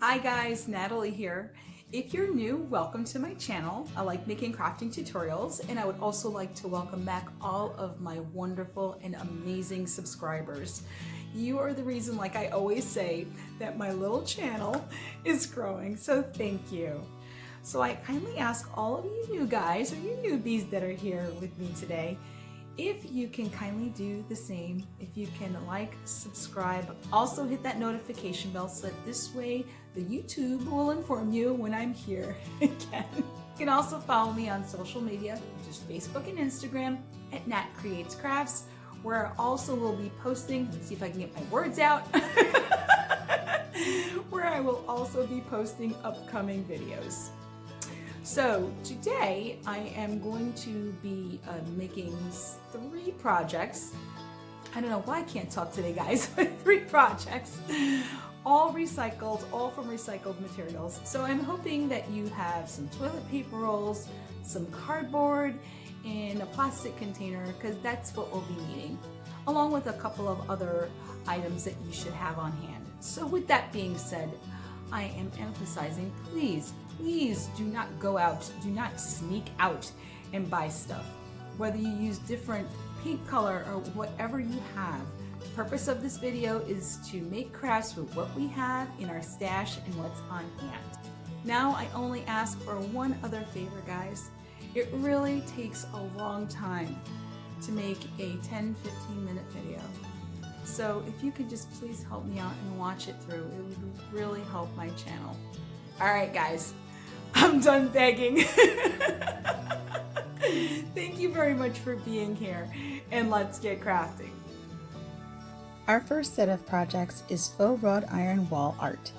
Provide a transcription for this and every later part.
Hi guys, Natalie here. If you're new, welcome to my channel. I like making crafting tutorials, and I would also like to welcome back all of my wonderful and amazing subscribers. You are the reason, like I always say, that my little channel is growing, so thank you. So I kindly ask all of you new guys or you newbies that are here with me today, if you can kindly do the same, if you can like, subscribe, also hit that notification bell so that this way the YouTube will inform you when I'm here again. You can also follow me on social media, which is Facebook and Instagram at Nat Creates Crafts, where I also will be posting, let's see if I can get my words out, where I will also be posting upcoming videos. So today I am going to be making 3 projects. I don't know why I can't talk today, guys, but 3 projects, all recycled, all from recycled materials. So I'm hoping that you have some toilet paper rolls, some cardboard, and a plastic container, because that's what we'll be needing, along with a couple of other items that you should have on hand. So with that being said, I am emphasizing, please do not go out, do not sneak out and buy stuff. Whether you use different paint color or whatever you have, the purpose of this video is to make crafts with what we have in our stash and what's on hand. Now I only ask for one other favor, guys. It really takes a long time to make a 10-15 minute video. So if you could just please help me out and watch it through, it would really help my channel. All right, guys, I'm done begging. Thank you very much for being here, and let's get crafting. Our first set of projects is faux wrought iron wall art.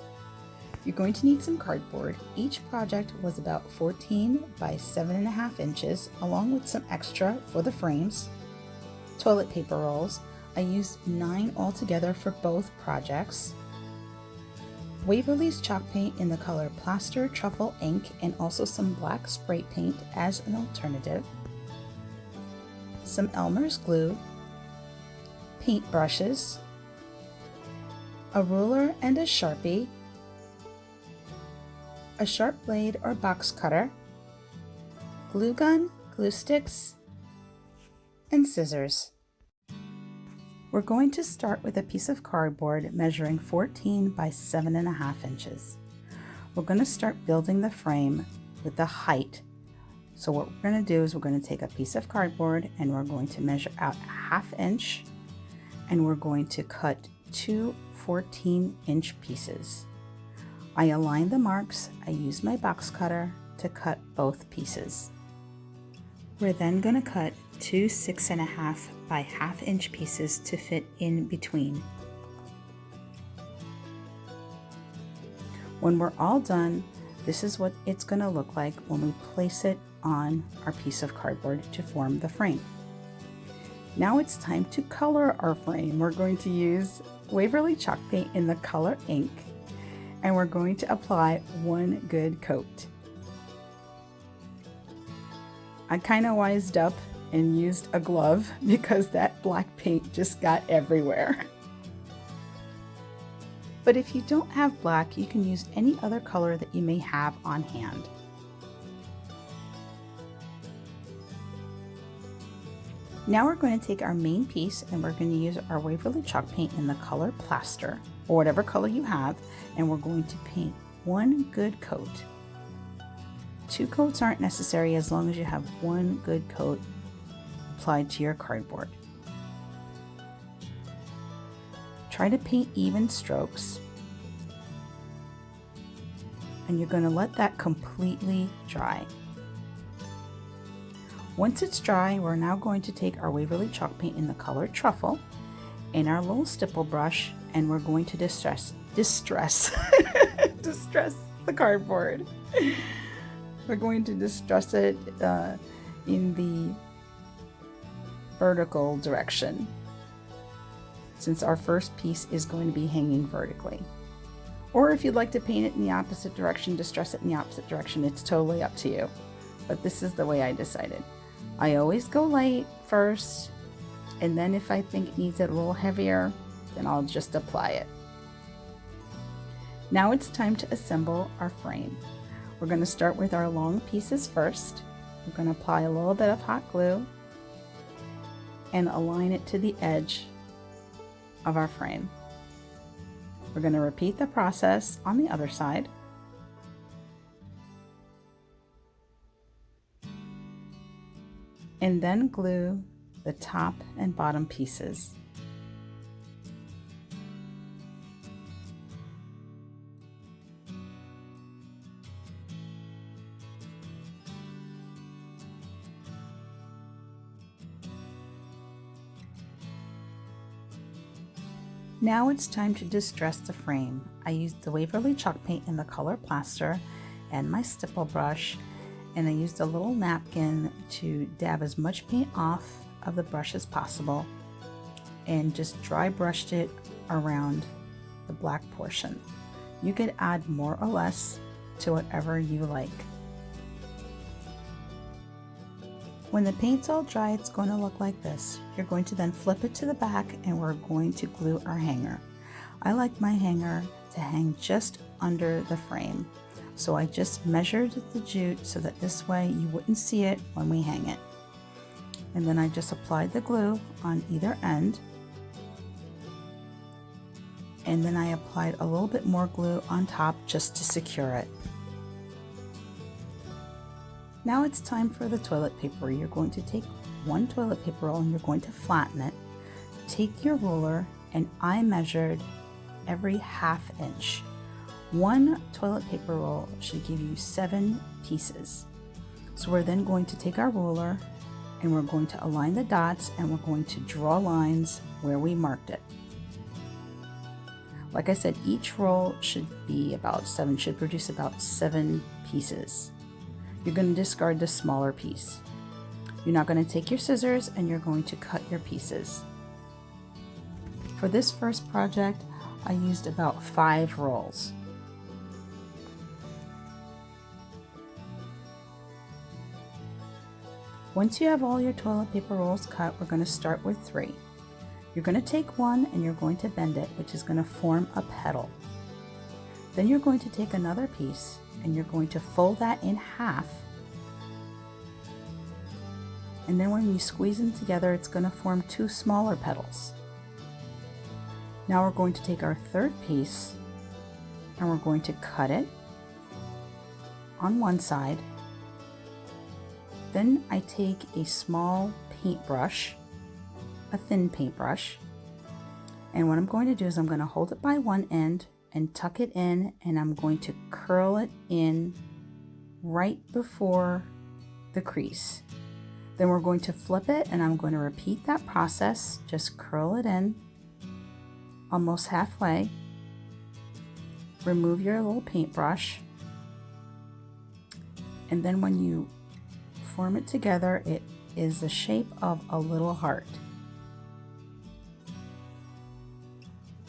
You're going to need some cardboard. Each project was about 14 by 7.5 inches, along with some extra for the frames. Toilet paper rolls. I used 9 altogether for both projects. Waverly's chalk paint in the color Plaster, Truffle ink, and also some black spray paint as an alternative. Some Elmer's glue, paint brushes, a ruler and a Sharpie, a sharp blade or box cutter, glue gun, glue sticks, and scissors. We're going to start with a piece of cardboard measuring 14 by 7.5 inches. We're going to start building the frame with the height. So what we're going to do is we're going to take a piece of cardboard and we're going to measure out a 1/2 inch, and we're going to cut 2 14-inch pieces. I align the marks. I use my box cutter to cut both pieces. We're then going to cut 2 6.5 by 1/2 inch pieces to fit in between. When we're all done, this is what it's going to look like when we place it on our piece of cardboard to form the frame. Now it's time to color our frame. We're going to use Waverly chalk paint in the color ink, and we're going to apply 1 good coat. I kind of wised up and used a glove because that black paint just got everywhere. But if you don't have black, you can use any other color that you may have on hand. Now we're going to take our main piece and we're going to use our Waverly chalk paint in the color Plaster, or whatever color you have, and we're going to paint 1 good coat. 2 coats aren't necessary as long as you have 1 good coat applied to your cardboard. Try to paint even strokes, and you're going to let that completely dry. Once it's dry, we're now going to take our Waverly chalk paint in the color Truffle and our little stipple brush, and we're going to distress the cardboard. We're going to distress it in the vertical direction, since our first piece is going to be hanging vertically. Or if you'd like to paint it in the opposite direction, distress it in the opposite direction, it's totally up to you. But this is the way I decided. I always go light first, and then if I think it needs it a little heavier, then I'll just apply it. Now it's time to assemble our frame. We're going to start with our long pieces first. We're going to apply a little bit of hot glue and align it to the edge of our frame. We're going to repeat the process on the other side. And then glue the top and bottom pieces. Now it's time to distress the frame. I used the Waverly chalk paint in the color Plaster and my stipple brush, and I used a little napkin to dab as much paint off of the brush as possible and just dry brushed it around the black portion. You could add more or less to whatever you like. When the paint's all dry, it's going to look like this. You're going to then flip it to the back and we're going to glue our hanger. I like my hanger to hang just under the frame. So I just measured the jute so that this way you wouldn't see it when we hang it. And then I just applied the glue on either end. And then I applied a little bit more glue on top just to secure it. Now it's time for the toilet paper. You're going to take one toilet paper roll and you're going to flatten it. Take your ruler, and I measured every ½ inch. One toilet paper roll should give you 7 pieces. So we're then going to take our ruler and we're going to align the dots and we're going to draw lines where we marked it. Like I said, each roll should produce about 7 pieces. You're going to discard the smaller piece. You're now going to take your scissors and you're going to cut your pieces. For this first project, I used about 5 rolls. Once you have all your toilet paper rolls cut, we're going to start with 3. You're going to take one and you're going to bend it, which is going to form a petal. Then you're going to take another piece and you're going to fold that in half. And then when you squeeze them together, it's going to form 2 smaller petals. Now we're going to take our third piece and we're going to cut it on one side. Then I take a small paintbrush, a thin paintbrush, and what I'm going to do is I'm going to hold it by one end and tuck it in, and I'm going to curl it in right before the crease. Then we're going to flip it and I'm going to repeat that process. Just curl it in almost halfway. Remove your little paintbrush, and then when you form it together, it is the shape of a little heart.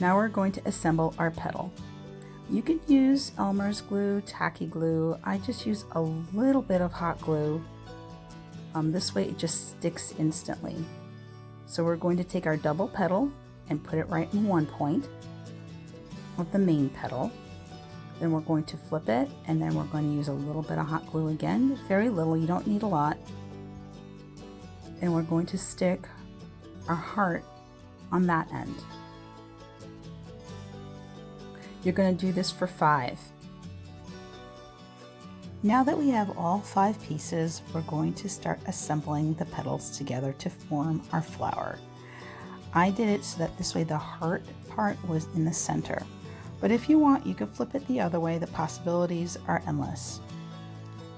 Now we're going to assemble our petal. You could use Elmer's glue, tacky glue. I just use a little bit of hot glue. This way it just sticks instantly. So we're going to take our double petal and put it right in one point of the main petal. Then we're going to flip it, and then we're going to use a little bit of hot glue again, very little, you don't need a lot. And we're going to stick our heart on that end. You're going to do this for 5. Now that we have all 5 pieces, we're going to start assembling the petals together to form our flower. I did it so that this way the heart part was in the center. But if you want, you can flip it the other way. The possibilities are endless.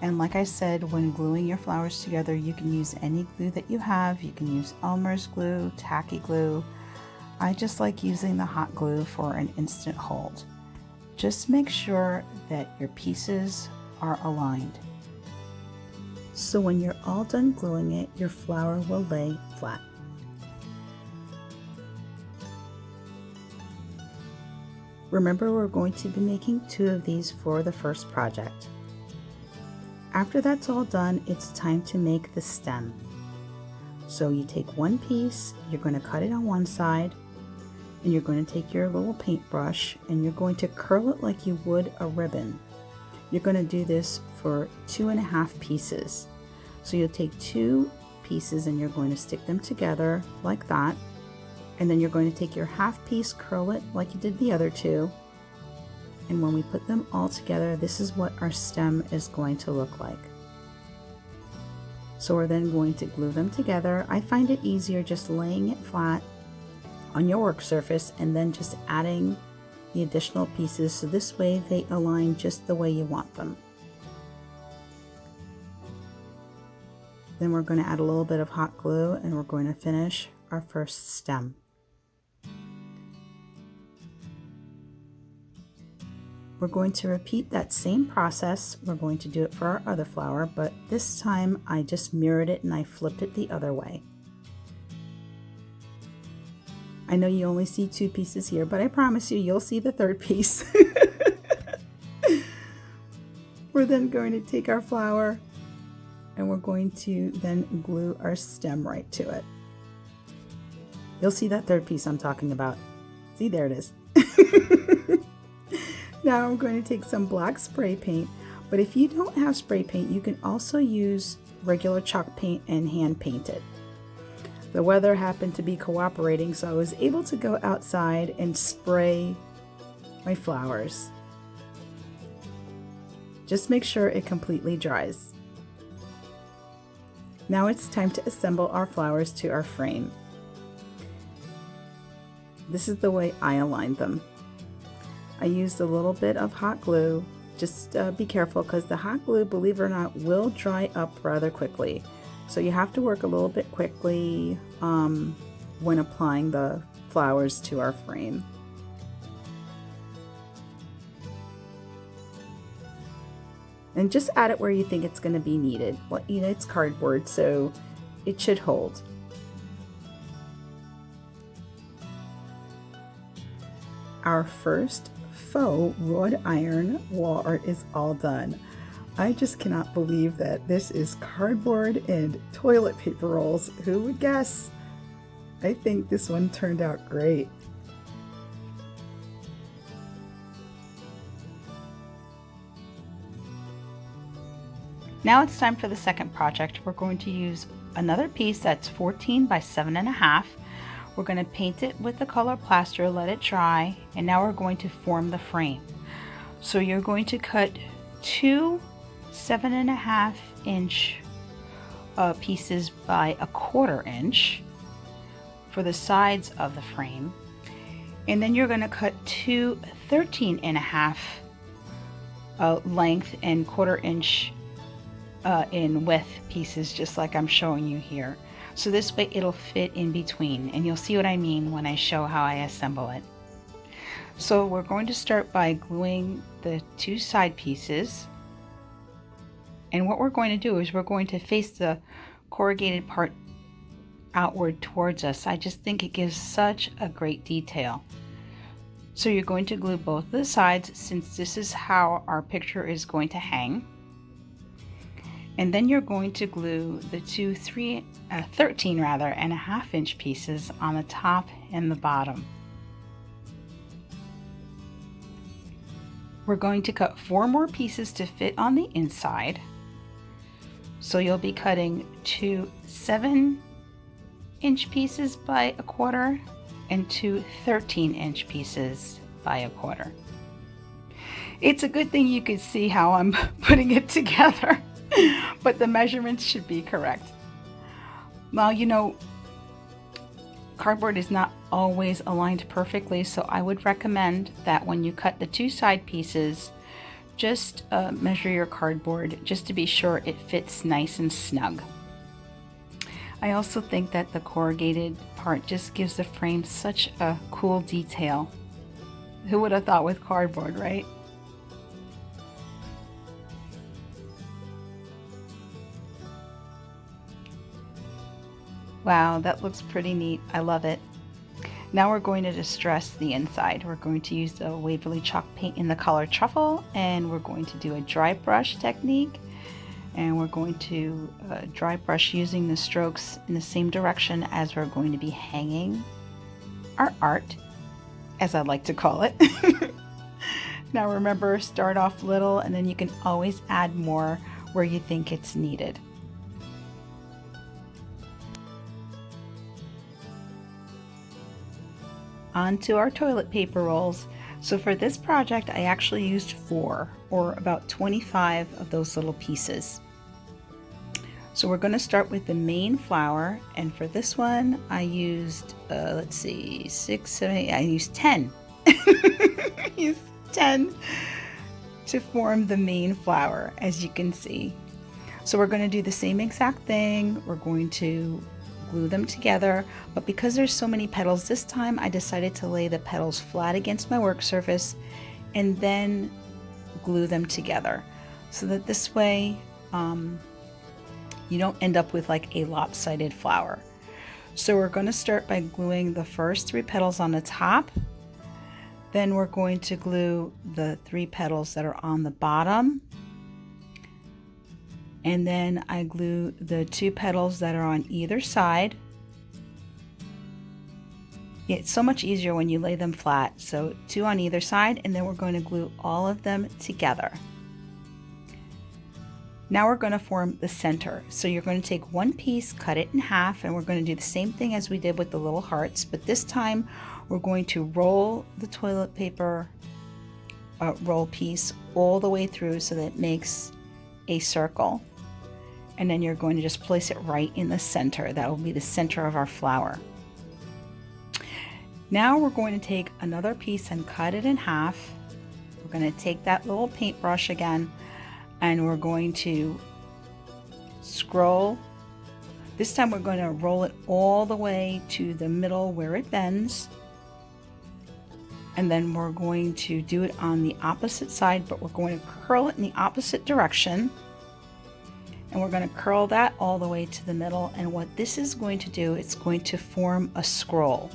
And like I said, when gluing your flowers together, you can use any glue that you have. You can use Elmer's glue, tacky glue. I just like using the hot glue for an instant hold. Just make sure that your pieces are aligned. So when you're all done gluing it, your flower will lay flat. Remember, we're going to be making 2 of these for the first project. After that's all done, it's time to make the stem. So you take one piece, you're going to cut it on one side, And you're going to take your little paintbrush and you're going to curl it like you would a ribbon. You're going to do this for 2.5 pieces. So you'll take 2 pieces and you're going to stick them together like that. And then you're going to take your half piece, curl it like you did the other 2. And when we put them all together, this is what our stem is going to look like. So we're then going to glue them together. I find it easier just laying it flat on your work surface and then just adding the additional pieces, so this way they align just the way you want them. Then we're going to add a little bit of hot glue and we're going to finish our first stem. We're going to repeat that same process. We're going to do it for our other flower, but this time I just mirrored it and I flipped it the other way. I know you only see 2 pieces here, but I promise you'll see the 3rd piece. We're then going to take our flower and we're going to then glue our stem right to it. You'll see that 3rd piece I'm talking about. See, there it is. Now I'm going to take some black spray paint, but if you don't have spray paint, you can also use regular chalk paint and hand paint it. The weather happened to be cooperating, so I was able to go outside and spray my flowers. Just make sure it completely dries. Now it's time to assemble our flowers to our frame. This is the way I aligned them. I used a little bit of hot glue. Just be careful because the hot glue, believe it or not, will dry up rather quickly. So you have to work a little bit quickly when applying the flowers to our frame. And just add it where you think it's going to be needed. Well, you know, it's cardboard, so it should hold. Our first faux wrought iron wall art is all done. I just cannot believe that this is cardboard and toilet paper rolls. Who would guess? I think this one turned out great. Now it's time for the second project. We're going to use another piece that's 14 by 7.5. We're going to paint it with the color Plaster, let it dry, and now we're going to form the frame. So you're going to cut 2 7.5 inch pieces by 1/4 inch for the sides of the frame, and then you're going to cut 2 13.5 length and 1/4 inch in width pieces, just like I'm showing you here. So this way it'll fit in between, and you'll see what I mean when I show how I assemble it. So we're going to start by gluing the 2 side pieces, and what we're going to do is we're going to face the corrugated part outward towards us. I just think it gives such a great detail. So you're going to glue both the sides, since this is how our picture is going to hang. And then you're going to glue the 2 13.5 inch pieces on the top and the bottom. We're going to cut 4 more pieces to fit on the inside. So you'll be cutting 2 7-inch pieces by 1/4 and 2 13-inch pieces by 1/4. It's a good thing you can see how I'm putting it together. But the measurements should be correct. Now, you know, cardboard is not always aligned perfectly, so I would recommend that when you cut the 2 side pieces, just measure your cardboard just to be sure it fits nice and snug. I also think that the corrugated part just gives the frame such a cool detail. Who would have thought with cardboard, right? Wow, that looks pretty neat. I love it. Now we're going to distress the inside. We're going to use the Waverly chalk paint in the color Truffle, and we're going to do a dry brush technique. And we're going to dry brush using the strokes in the same direction as we're going to be hanging our art. as I like to call it. Now remember, start off little and then you can always add more where you think it's needed. On to our toilet paper rolls. So for this project, I actually used 4 or about 25 of those little pieces. So we're going to start with the main flower, and for this one I used, let's see, 6, 7, 8, I used 10. I used 10 to form the main flower, as you can see. So we're going to do the same exact thing. We're going to glue them together, but because there's so many petals this time, I decided to lay the petals flat against my work surface and then glue them together so that this way you don't end up with like a lopsided flower. So we're going to start by gluing the first 3 petals on the top. Then we're going to glue the 3 petals that are on the bottom. And then I glue the 2 petals that are on either side. It's so much easier when you lay them flat. So 2 on either side, and then we're going to glue all of them together. Now we're going to form the center. So you're going to take one piece, cut it in half, and we're going to do the same thing as we did with the little hearts, but this time we're going to roll the toilet paper roll piece all the way through so that it makes a circle. And then you're going to just place it right in the center. That will be the center of our flower. Now we're going to take another piece and cut it in half. We're going to take that little paintbrush again, and we're going to scroll. This time we're going to roll it all the way to the middle where it bends. And then we're going to do it on the opposite side, but we're going to curl it in the opposite direction. And we're going to curl that all the way to the middle. And what this is going to do, it's going to form a scroll.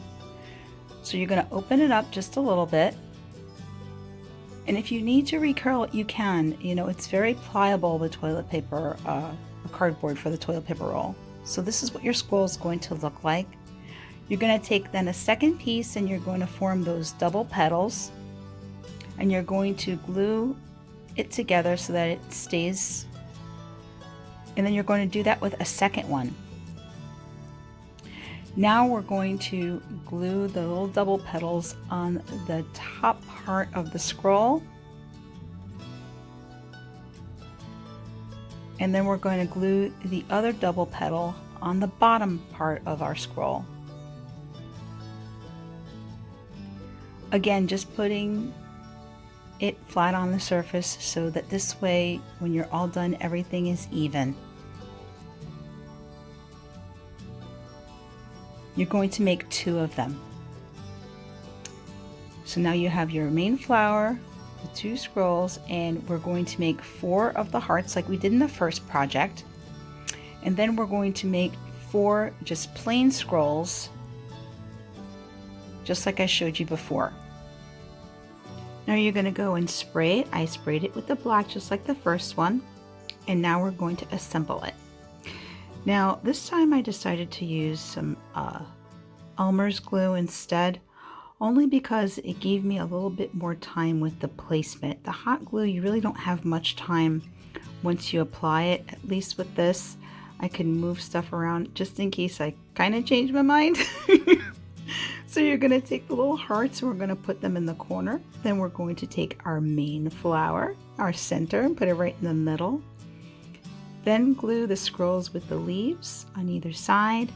So you're going to open it up just a little bit. And if you need to recurl it, you can. You know, it's very pliable, the toilet paper, cardboard for the toilet paper roll. So this is what your scroll is going to look like. You're going to take then a second piece and you're going to form those double petals. And you're going to glue it together so that it stays. And then you're going to do that with a second one. Now we're going to glue the little double petals on the top part of the scroll. And then we're going to glue the other double petal on the bottom part of our scroll. Again, just putting it flat on the surface so that this way, when you're all done, everything is even. You're going to make 2 of them. So now you have your main flower, the 2 scrolls, and we're going to make 4 of the hearts like we did in the first project. And then we're going to make 4 just plain scrolls, just like I showed you before. Now you're going to go and spray it. I sprayed it with the black just like the first one. And now we're going to assemble it. Now this time I decided to use some Elmer's glue instead, only because it gave me a little bit more time with the placement. The hot glue, you really don't have much time once you apply it. At least with this, I can move stuff around just in case I kind of change my mind. So you're going to take the little hearts and we're going to put them in the corner. Then we're going to take our main flower, our center, and put it right in the middle. Then glue the scrolls with the leaves on either side,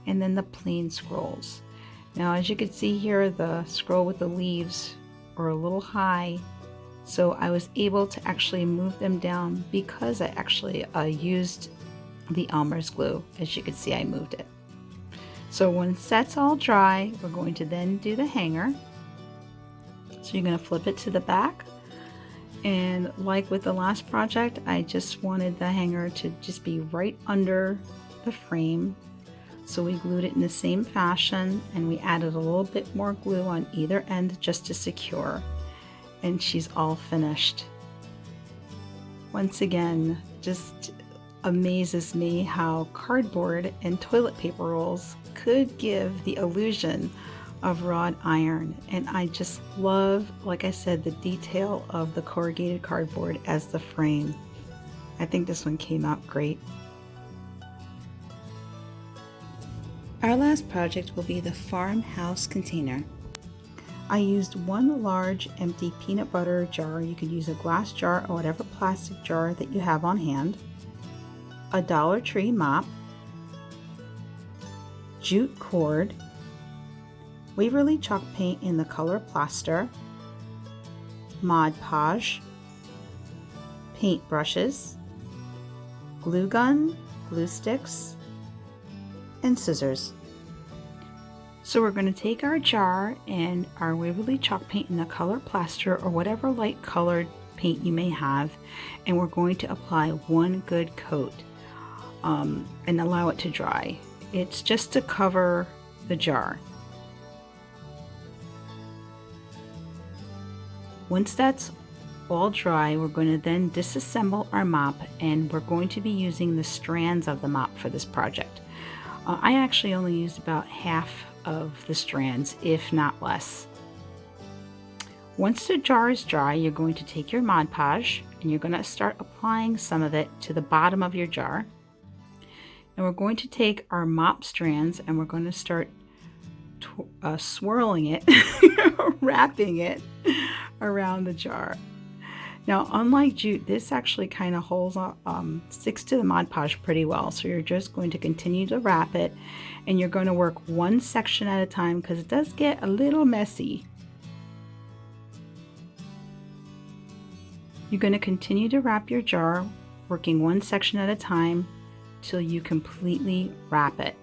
and then the plain scrolls. Now as you can see here, the scroll with the leaves are a little high, so I was able to actually move them down because I actually used the Elmer's glue. As you can see, I moved it. So once that's all dry, we're going to then do the hanger. So you're going to flip it to the back. And like with the last project, I just wanted the hanger to just be right under the frame. So we glued it in the same fashion, and we added a little bit more glue on either end just to secure. And she's all finished. Once again, just amazes me how cardboard and toilet paper rolls could give the illusion of wrought iron, and I just love, like I said, the detail of the corrugated cardboard as the frame. I think this one came out great. Our last project will be the Farmhouse Container. I used one large empty peanut butter jar. You could use a glass jar or whatever plastic jar that you have on hand, a Dollar Tree mop, jute cord, Waverly chalk paint in the color Plaster, Mod Podge, paint brushes, glue gun, glue sticks, and scissors. So we're going to take our jar and our Waverly chalk paint in the color Plaster or whatever light colored paint you may have, and we're going to apply one good coat and allow it to dry. It's just to cover the jar. Once that's all dry, we're going to then disassemble our mop, and we're going to be using the strands of the mop for this project. I actually only used about half of the strands, if not less. Once the jar is dry, you're going to take your Mod Podge and you're going to start applying some of it to the bottom of your jar. And we're going to take our mop strands and we're going to start swirling it, wrapping it around the jar. Now, unlike jute, this actually kind of sticks to the Mod Podge pretty well. So you're just going to continue to wrap it, and you're going to work one section at a time because it does get a little messy. You're going to continue to wrap your jar, working one section at a time till you completely wrap it.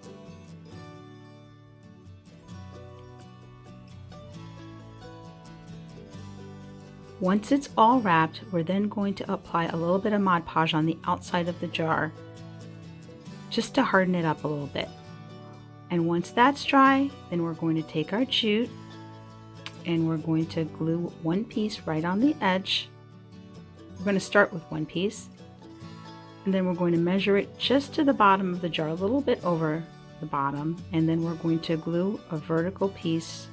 Once it's all wrapped, we're then going to apply a little bit of Mod Podge on the outside of the jar just to harden it up a little bit. And once that's dry, then we're going to take our jute and we're going to glue one piece right on the edge. We're going to start with one piece, and then we're going to measure it just to the bottom of the jar, a little bit over the bottom, and then we're going to glue a vertical piece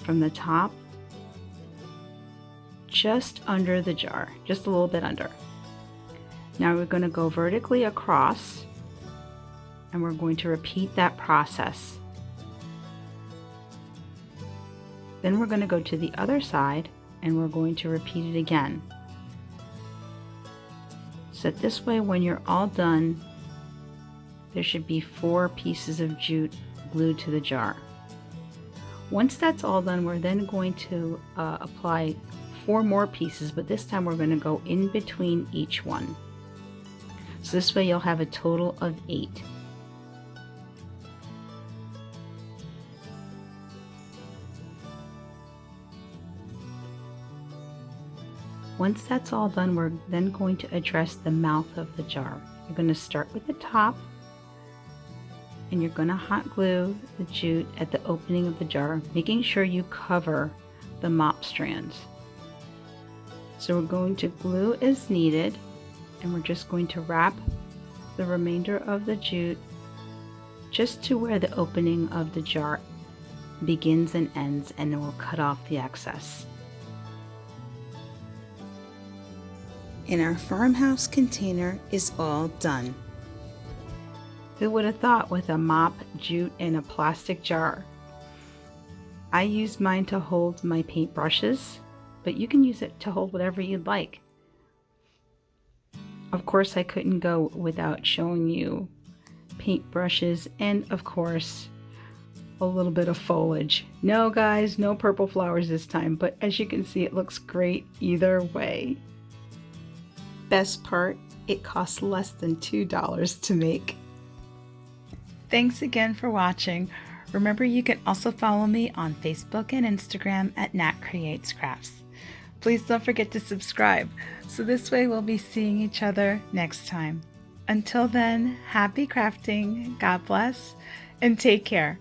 from the top just under the jar, just a little bit under. Now we're going to go vertically across, and we're going to repeat that process. Then we're going to go to the other side and we're going to repeat it again. So this way, when you're all done, there should be 4 pieces of jute glued to the jar. Once that's all done, we're then going to apply 4 more pieces, but this time we're going to go in between each one. So this way you'll have a total of 8. Once that's all done, we're then going to address the mouth of the jar. You're going to start with the top, and you're going to hot glue the jute at the opening of the jar, making sure you cover the mop strands. So we're going to glue as needed, and we're just going to wrap the remainder of the jute just to where the opening of the jar begins and ends, and then we'll cut off the excess. And our farmhouse container is all done. Who would have thought, with a mop, jute, and a plastic jar? I used mine to hold my paint brushes, but you can use it to hold whatever you'd like. Of course, I couldn't go without showing you paint brushes and, of course, a little bit of foliage. No, guys, no purple flowers this time, but as you can see, it looks great either way. Best part, it costs less than $2 to make. Thanks again for watching. Remember, you can also follow me on Facebook and Instagram at Nat Creates Crafts. Please don't forget to subscribe, so this way we'll be seeing each other next time. Until then, happy crafting, God bless, and take care.